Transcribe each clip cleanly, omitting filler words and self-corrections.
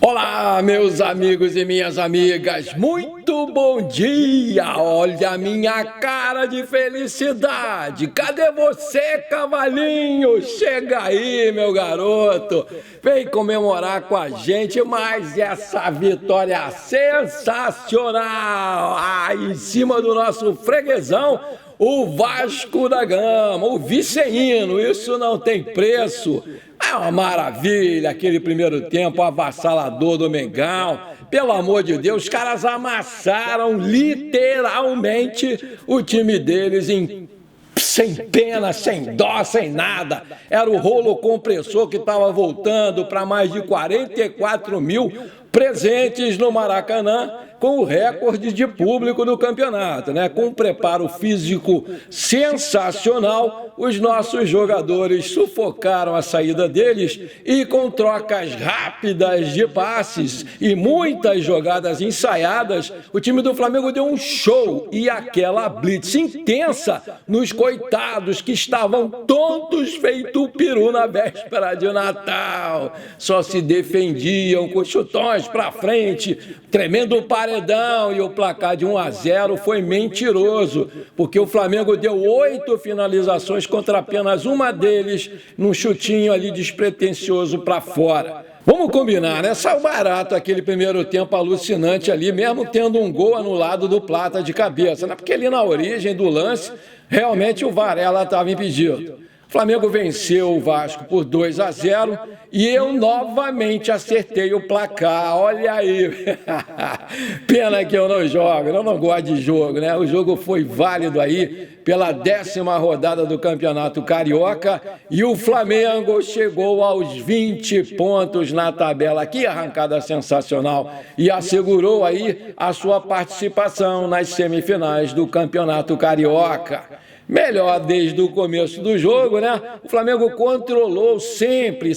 Olá, meus amigos e minhas amigas, muito bom dia! Olha a minha cara de felicidade! Cadê você, cavalinho? Chega aí, meu garoto! Vem comemorar com a gente mais essa vitória sensacional! Em cima do nosso freguesão, o Vasco da Gama, o viceíno, isso não tem preço. É uma maravilha aquele primeiro tempo avassalador do Mengão. Pelo amor de Deus, os caras amassaram literalmente o time deles sem pena, sem dó, sem nada. Era o rolo compressor que estava voltando para mais de 44 mil presentes no Maracanã, com o recorde de público do campeonato, né? Com um preparo físico sensacional, os nossos jogadores sufocaram a saída deles e com trocas rápidas de passes e muitas jogadas ensaiadas, o time do Flamengo deu um show e aquela blitz intensa nos coitados que estavam tontos feito peru na véspera de Natal. Só se defendiam com chutões para frente, tremendo paredão, e o placar de 1-0 foi mentiroso, porque o Flamengo deu 8 finalizações contra apenas uma deles, num chutinho ali despretensioso para fora. Vamos combinar, né? Saiu barato aquele primeiro tempo alucinante ali, mesmo tendo um gol anulado do Plata de cabeça, né? Porque ali na origem do lance, realmente o Varela estava impedido. O Flamengo venceu o Vasco por 2-0 e eu novamente acertei o placar. Olha aí. Pena que eu não jogo, eu não gosto de jogo, né? O jogo foi válido aí pela 10ª rodada do Campeonato Carioca e o Flamengo chegou aos 20 pontos na tabela. Que arrancada sensacional! E assegurou aí a sua participação nas semifinais do Campeonato Carioca. Melhor desde o começo do jogo, né? O Flamengo controlou sempre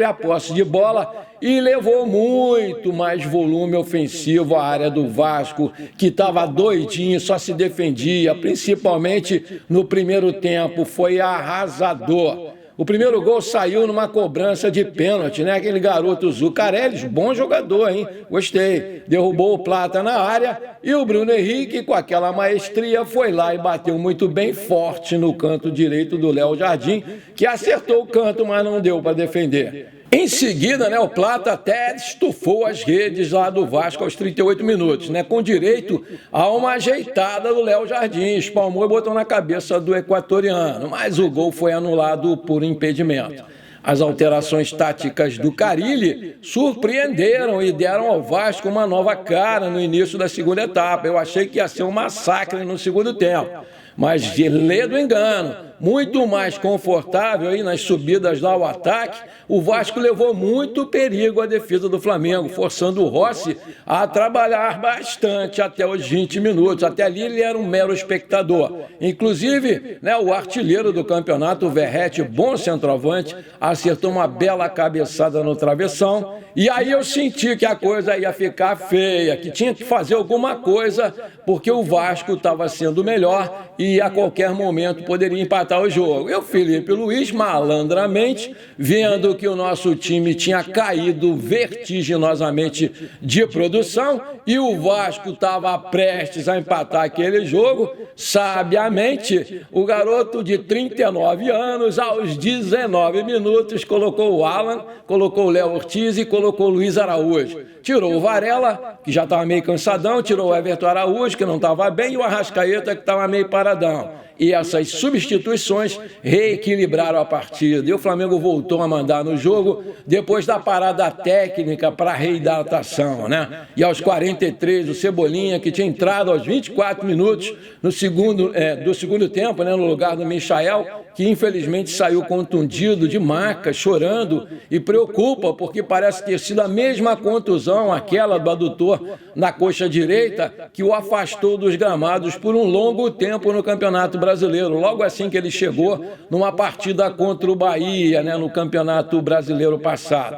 a posse de bola e levou muito mais volume ofensivo à área do Vasco, que estava doidinho, só se defendia, principalmente no primeiro tempo, foi arrasador. O primeiro gol saiu numa cobrança de pênalti, né? Aquele garoto Zucarelli, bom jogador, hein? Gostei. Derrubou o Plata na área e o Bruno Henrique, com aquela maestria, foi lá e bateu muito bem forte no canto direito do Léo Jardim, que acertou o canto, mas não deu para defender. Em seguida, né, o Plata até estufou as redes lá do Vasco aos 38 minutos, né, com direito a uma ajeitada do Léo Jardim, espalmou e botou na cabeça do equatoriano, mas o gol foi anulado por impedimento. As alterações táticas do Carille surpreenderam e deram ao Vasco uma nova cara no início da segunda etapa. Eu achei que ia ser um massacre no segundo tempo, mas gelei do engano. Muito mais confortável aí nas subidas lá ao ataque, o Vasco levou muito perigo à defesa do Flamengo, forçando o Rossi a trabalhar bastante até os 20 minutos. Até ali ele era um mero espectador. Inclusive, né, o artilheiro do campeonato, o Verratti, bom centroavante, acertou uma bela cabeçada no travessão. E aí eu senti que a coisa ia ficar feia, que tinha que fazer alguma coisa, porque o Vasco estava sendo melhor e a qualquer momento poderia empatar o jogo. Eu, Felipe Luiz, malandramente, vendo que o nosso time tinha caído vertiginosamente de produção e o Vasco estava prestes a empatar aquele jogo, sabiamente, o garoto de 39 anos, aos 19 minutos, colocou o Alan, colocou o Léo Ortiz e colocou o Luiz Araújo. Tirou o Varela, que já estava meio cansadão, tirou o Everton Araújo, que não estava bem, e o Arrascaeta, que estava meio paradão. E essas substituições reequilibraram a partida. E o Flamengo voltou a mandar no jogo depois da parada técnica para reidratação, né? E aos 43, o Cebolinha, que tinha entrado aos 24 minutos do segundo tempo, né, no lugar do Michael, que infelizmente saiu contundido de maca, chorando, e preocupa, porque parece ter sido a mesma contusão, aquela do adutor na coxa direita, que o afastou dos gramados por um longo tempo no Campeonato Brasileiro, logo assim que ele chegou numa partida contra o Bahia, né, no Campeonato Brasileiro passado.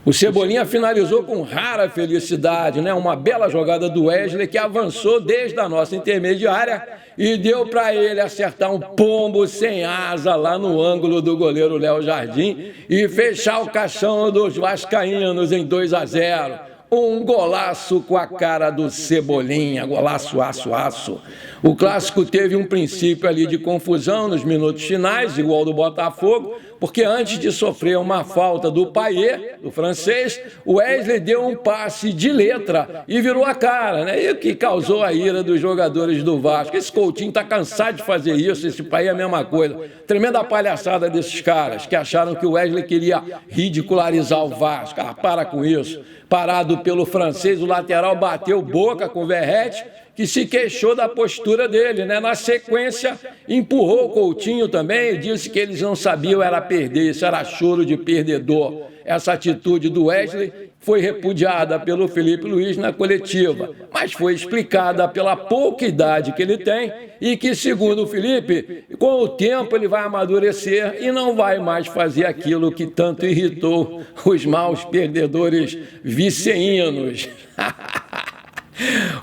O Cebolinha finalizou com rara felicidade, né? Uma bela jogada do Wesley que avançou desde a nossa intermediária e deu para ele acertar um pombo sem asa lá no ângulo do goleiro Léo Jardim e fechar o caixão dos vascaínos em 2-0. Um golaço com a cara do Cebolinha, golaço, aço, aço. O clássico teve um princípio ali de confusão nos minutos finais, igual do Botafogo, porque antes de sofrer uma falta do Payet, do francês, o Wesley deu um passe de letra e virou a cara, né? E o que causou a ira dos jogadores do Vasco. Esse Coutinho está cansado de fazer isso, esse Payet é a mesma coisa. Tremenda palhaçada desses caras que acharam que o Wesley queria ridicularizar o Vasco. Ah, para com isso. Parado pelo francês, o lateral bateu boca com o Verratti, que se queixou da postura dele, né? Na sequência, empurrou o Coutinho também e disse que eles não sabiam era perder, isso era choro de perdedor. Essa atitude do Wesley foi repudiada pelo Felipe Luiz na coletiva, mas foi explicada pela pouca idade que ele tem e que, segundo o Felipe, com o tempo ele vai amadurecer e não vai mais fazer aquilo que tanto irritou os maus perdedores viceínos.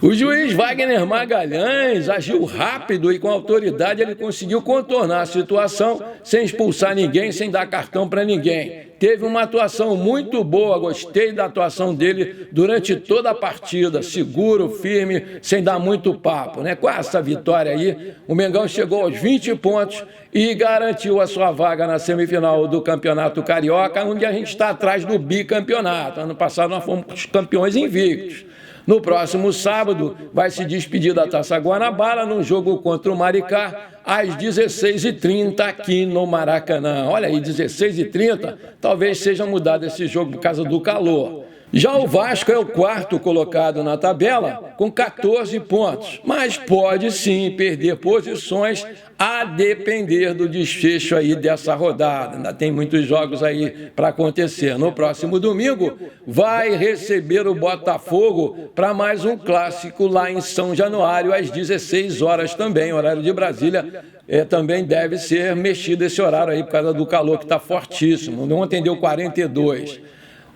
O juiz Wagner Magalhães agiu rápido e com autoridade ele conseguiu contornar a situação sem expulsar ninguém, sem dar cartão para ninguém. Teve uma atuação muito boa, gostei da atuação dele durante toda a partida, seguro, firme, sem dar muito papo, né? Com essa vitória aí, o Mengão chegou aos 20 pontos e garantiu a sua vaga na semifinal do Campeonato Carioca, onde a gente está atrás do bicampeonato. Ano passado nós fomos campeões invictos. No próximo sábado, vai se despedir da Taça Guanabara num jogo contra o Maricá, às 16h30 aqui no Maracanã. Olha aí, 16h30, talvez seja mudado esse jogo por causa do calor. Já o Vasco é o quarto colocado na tabela, com 14 pontos, mas pode sim perder posições a depender do desfecho aí dessa rodada. Ainda tem muitos jogos aí para acontecer. No próximo domingo, vai receber o Botafogo para mais um clássico lá em São Januário, às 16 horas também, horário de Brasília. Também deve ser mexido esse horário aí por causa do calor que está fortíssimo. Ontem deu 42.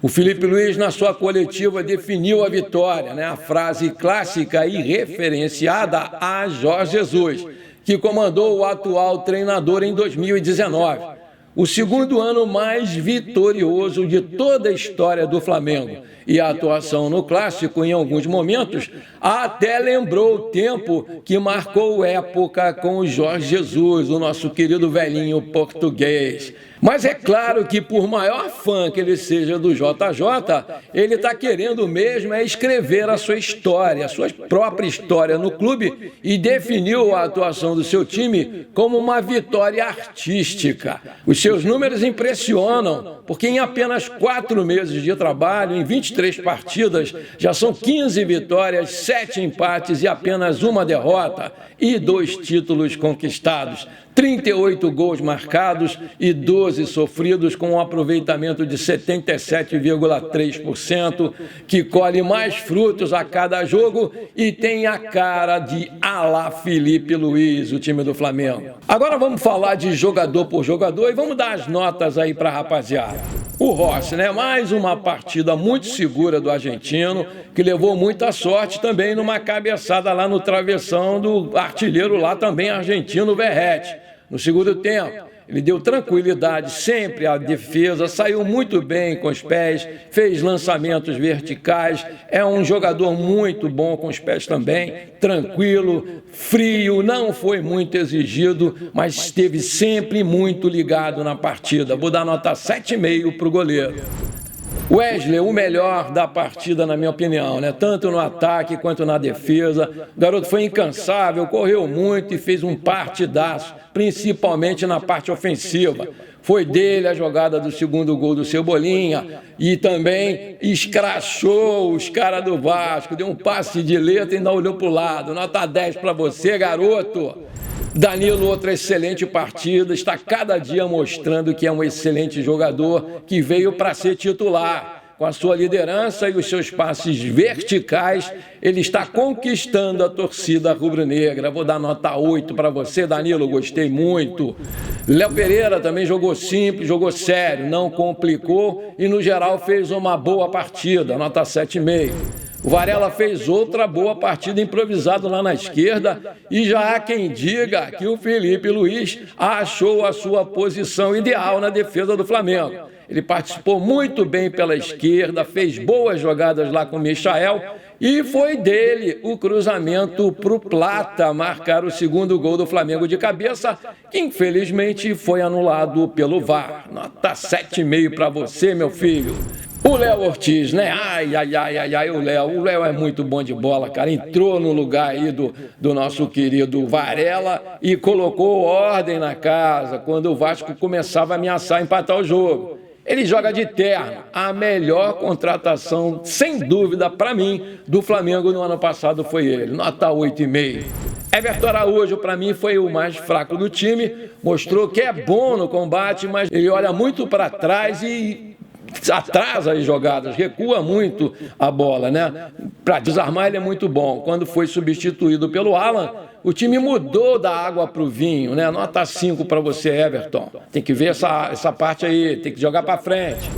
O Felipe Luiz, na sua coletiva, definiu a vitória, né? A frase clássica e referenciada a Jorge Jesus, que comandou o atual treinador em 2019. O segundo ano mais vitorioso de toda a história do Flamengo. E a atuação no Clássico, em alguns momentos, até lembrou o tempo que marcou época com o Jorge Jesus, o nosso querido velhinho português. Mas é claro que, por maior fã que ele seja do JJ, ele está querendo mesmo escrever a sua história, a sua própria história no clube e definiu a atuação do seu time como uma vitória artística. Os seus números impressionam, porque em apenas 4 meses de trabalho, em 23 partidas, já são 15 vitórias, 7 empates e apenas 1 derrota e 2 títulos conquistados. 38 gols marcados e 12 sofridos, com um aproveitamento de 77,3%, que colhe mais frutos a cada jogo e tem a cara de ala Felipe Luiz, o time do Flamengo. Agora vamos falar de jogador por jogador e vamos dar as notas aí para a rapaziada. O Rossi, né? Mais uma partida muito segura do argentino, que levou muita sorte também numa cabeçada lá no travessão do artilheiro lá também argentino, Verratti. No segundo tempo, ele deu tranquilidade sempre à defesa, saiu muito bem com os pés, fez lançamentos verticais, é um jogador muito bom com os pés também, tranquilo, frio, não foi muito exigido, mas esteve sempre muito ligado na partida. Vou dar nota 7,5 para o goleiro. Wesley, o melhor da partida, na minha opinião, né? Tanto no ataque quanto na defesa. O garoto foi incansável, correu muito e fez um partidaço, principalmente na parte ofensiva. Foi dele a jogada do segundo gol do Cebolinha e também escrachou os caras do Vasco, deu um passe de letra e ainda olhou para o lado. Nota 10 para você, garoto. Danilo, outra excelente partida, está cada dia mostrando que é um excelente jogador que veio para ser titular. com a sua liderança e os seus passes verticais, ele está conquistando a torcida rubro-negra. Vou dar nota 8 para você, Danilo, gostei muito. Léo Pereira também jogou simples, jogou sério, não complicou e, no geral, fez uma boa partida, nota 7,5. O Varela fez outra boa partida improvisado lá na esquerda e já há quem diga que o Felipe Luiz achou a sua posição ideal na defesa do Flamengo. Ele participou muito bem pela esquerda, fez boas jogadas lá com o Michael e foi dele o cruzamento para o Plata marcar o segundo gol do Flamengo de cabeça, que infelizmente foi anulado pelo VAR. Nota 7,5 para você, meu filho. O Léo Ortiz, né? O Léo é muito bom de bola, cara. Entrou no lugar aí do nosso querido Varela e colocou ordem na casa quando o Vasco começava a ameaçar empatar o jogo. Ele joga de terno. A melhor contratação, sem dúvida, para mim, do Flamengo no ano passado foi ele. Nota 8,5. Everton Araújo, para mim, foi o mais fraco do time. Mostrou que é bom no combate, mas ele olha muito para trás e atrasa as jogadas, recua muito a bola, né? Para desarmar ele é muito bom. Quando foi substituído pelo Alan, o time mudou da água para o vinho, né? Nota 5 para você, Everton. Tem que ver essa parte aí, tem que jogar para frente.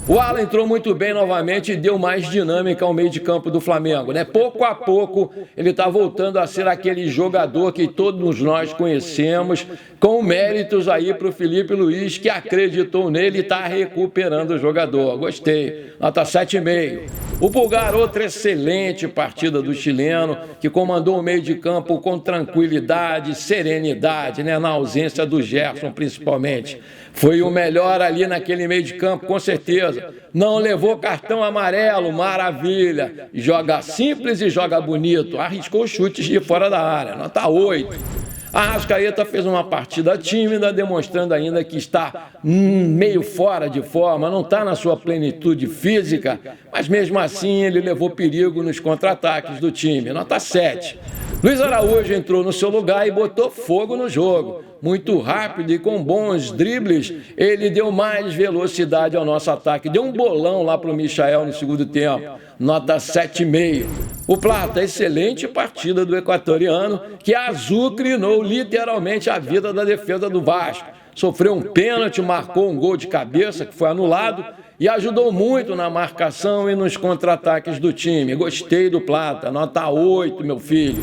O Alan entrou muito bem novamente e deu mais dinâmica ao meio de campo do Flamengo, né? Pouco a pouco ele está voltando a ser aquele jogador que todos nós conhecemos, com méritos aí para o Felipe Luiz, que acreditou nele e está recuperando o jogador. Gostei. Nota 7,5. O Pulgar, outra excelente partida do chileno, que comandou o meio de campo com tranquilidade, serenidade, né? Na ausência do Gerson, principalmente. Foi o melhor ali naquele meio de campo, com certeza. Não levou cartão amarelo, maravilha. Joga simples e joga bonito. Arriscou chutes de fora da área. Nota 8. A Arrascaeta fez uma partida tímida, demonstrando ainda que está meio fora de forma, não está na sua plenitude física, mas mesmo assim ele levou perigo nos contra-ataques do time. Nota 7. Luiz Araújo entrou no seu lugar e botou fogo no jogo. Muito rápido e com bons dribles, ele deu mais velocidade ao nosso ataque. Deu um bolão lá para o Michael no segundo tempo. Nota 7,5. O Plata, excelente partida do equatoriano, que azucrinou literalmente a vida da defesa do Vasco. Sofreu um pênalti, marcou um gol de cabeça, que foi anulado, e ajudou muito na marcação e nos contra-ataques do time. Gostei do Plata, nota 8, meu filho.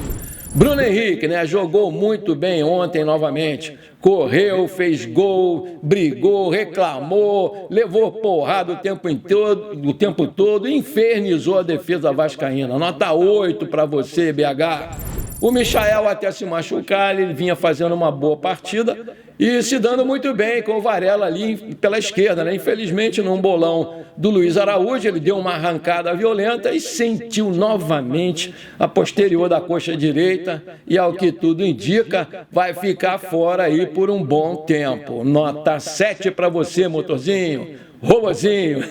Bruno Henrique, né, jogou muito bem ontem novamente. Correu, fez gol, brigou, reclamou, levou porrada o tempo todo e infernizou a defesa vascaína. Nota 8 para você, BH. O Michael, até se machucar, ele vinha fazendo uma boa partida e se dando muito bem com o Varela ali pela esquerda, né? Infelizmente, num bolão do Luiz Araújo, ele deu uma arrancada violenta e sentiu novamente a posterior da coxa direita e, ao que tudo indica, vai ficar fora aí por um bom tempo. Nota 7 para você, motorzinho. Robozinho.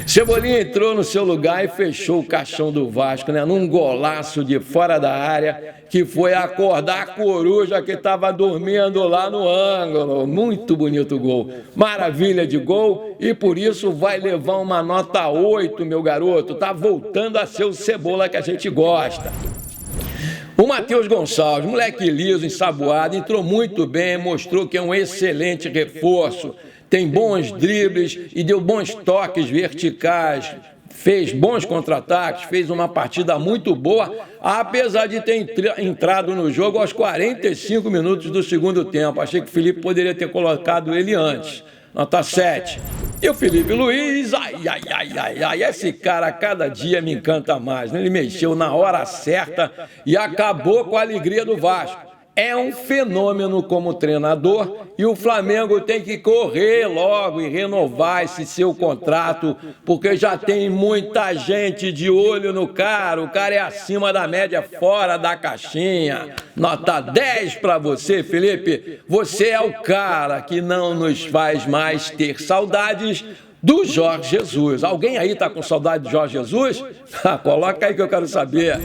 Cebolinha entrou no seu lugar e fechou o caixão do Vasco, né? Num golaço de fora da área, que foi acordar a coruja que estava dormindo lá no ângulo. Muito bonito o gol. Maravilha de gol e por isso vai levar uma nota 8, meu garoto. Tá voltando a ser o Cebola que a gente gosta. O Matheus Gonçalves, moleque liso, ensaboado, entrou muito bem, mostrou que é um excelente reforço. Tem bons dribles e deu bons toques verticais, fez bons contra-ataques, fez uma partida muito boa, apesar de ter entrado no jogo aos 45 minutos do segundo tempo. Achei que o Felipe poderia ter colocado ele antes. Nota 7. E o Felipe Luiz, esse cara a cada dia me encanta mais, né? Ele mexeu na hora certa e acabou com a alegria do Vasco. É um fenômeno como treinador e o Flamengo tem que correr logo e renovar esse seu contrato, porque já tem muita gente de olho no cara. O cara é acima da média, fora da caixinha. Nota 10 para você, Felipe. Você é o cara que não nos faz mais ter saudades do Jorge Jesus. Alguém aí está com saudade do Jorge Jesus? Coloca aí que eu quero saber.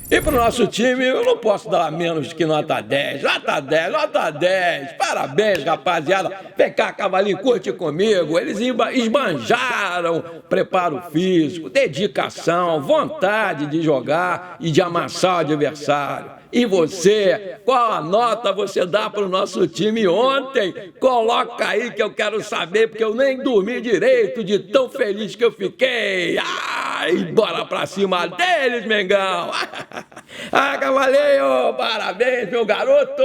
E para o nosso time, eu não posso dar menos que nota 10. Nota 10, nota 10. Parabéns, rapaziada. Vem cá, cavalinho, curte comigo. Eles esbanjaram preparo físico, dedicação, vontade de jogar e de amassar o adversário. E você, qual a nota você dá para o nosso time ontem? Coloca aí que eu quero saber, porque eu nem dormi direito de tão feliz que eu fiquei. Ai, bora pra cima deles, Mengão! Ah, cavaleiro, parabéns, meu garoto!